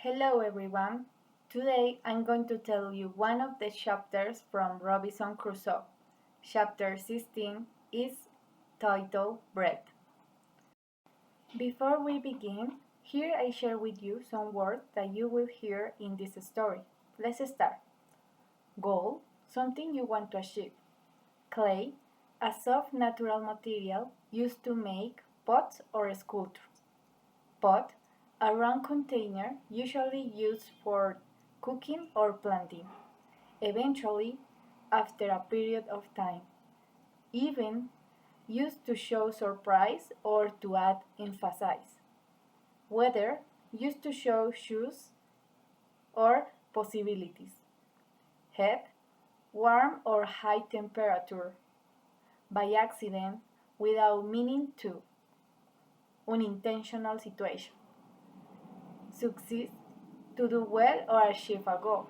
Hello everyone. Today I'm going to tell you one of the chapters from Robinson Crusoe. Chapter 16 is titled Bread. Before we begin, here I share with you some words that you will hear in this story. Let's start. Goal, something you want to achieve. Clay, a soft natural material used to make pots or sculptures. Pot, a round container usually used for cooking or planting. Eventually, after a period of time, even used to show surprise or to add emphasis. Weather, used to show shoes or possibilities. Head, warm or high temperature. By accident, without meaning to. Unintentional situation. Succeed, to do well or achieve a goal.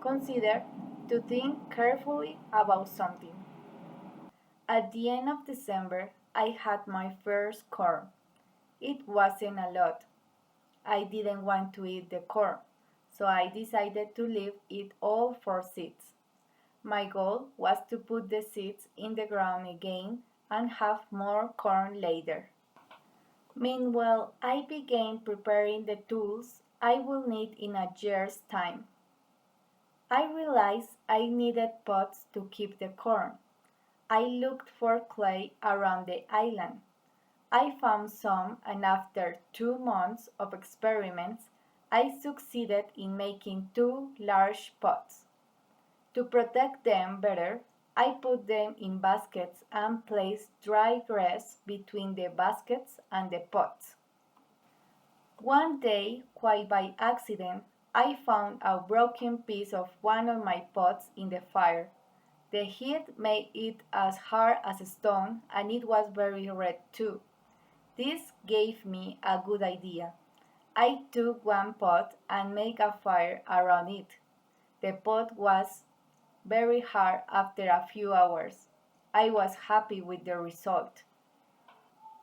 Consider, to think carefully about something. At the end of December, I had my first corn. It wasn't a lot. I didn't want to eat the corn, so I decided to leave it all for seeds. My goal was to put the seeds in the ground again and have more corn later. Meanwhile, I began preparing the tools I will need in a year's time. I realized I needed pots to keep the corn. I looked for clay around the island. I found some, and after 2 months of experiments, I succeeded in making 2 large pots. To protect them better, I put them in baskets and placed dry grass between the baskets and the pots. One day, quite by accident, I found a broken piece of one of my pots in the fire. The heat made it as hard as a stone, and it was very red too. This gave me a good idea. I took one pot and made a fire around it. The pot was very hard after a few hours. I was happy with the result.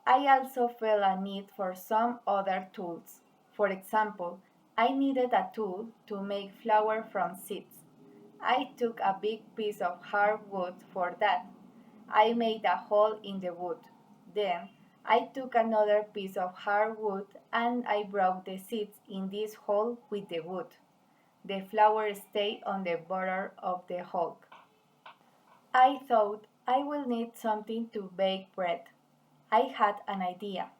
I also felt a need for some other tools. For example, I needed a tool to make flour from seeds. I took a big piece of hard wood for that. I made a hole in the wood. Then I took another piece of hard wood and I broke the seeds in this hole with the wood. The flour stayed on the border of the hole. I thought I will need something to bake bread. I had an idea.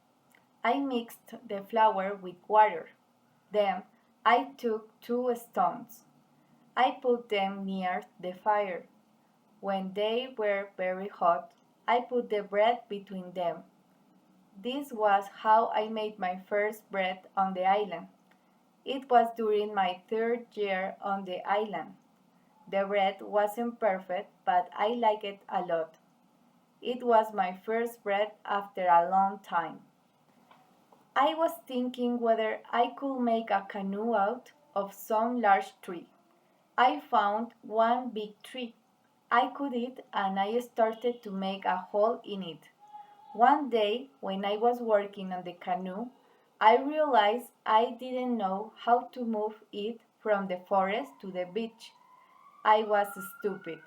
I mixed the flour with water. Then I took 2 stones. I put them near the fire. When they were very hot, I put the bread between them. This was how I made my first bread on the island. It was during my 3rd year on the island. The bread wasn't perfect, but I liked it a lot. It was my first bread after a long time. I was thinking whether I could make a canoe out of some large tree. I found one big tree. I cut it and I started to make a hole in it. One day, when I was working on the canoe, I realized I didn't know how to move it from the forest to the beach. I was stupid.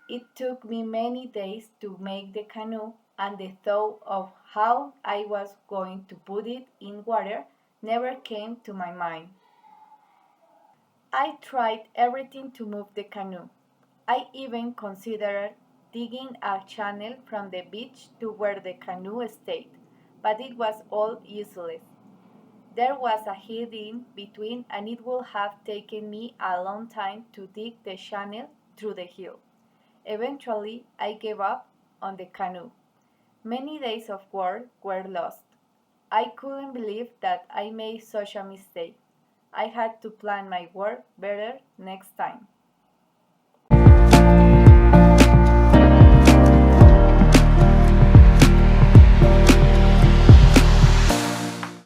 It took me many days to make the canoe, and the thought of how I was going to put it in water never came to my mind. I tried everything to move the canoe. I even considered digging a channel from the beach to where the canoe stayed, but it was all useless. There was a hill in between, and it would have taken me a long time to dig the channel through the hill. Eventually, I gave up on the canoe. Many days of work were lost. I couldn't believe that I made such a mistake. I had to plan my work better next time.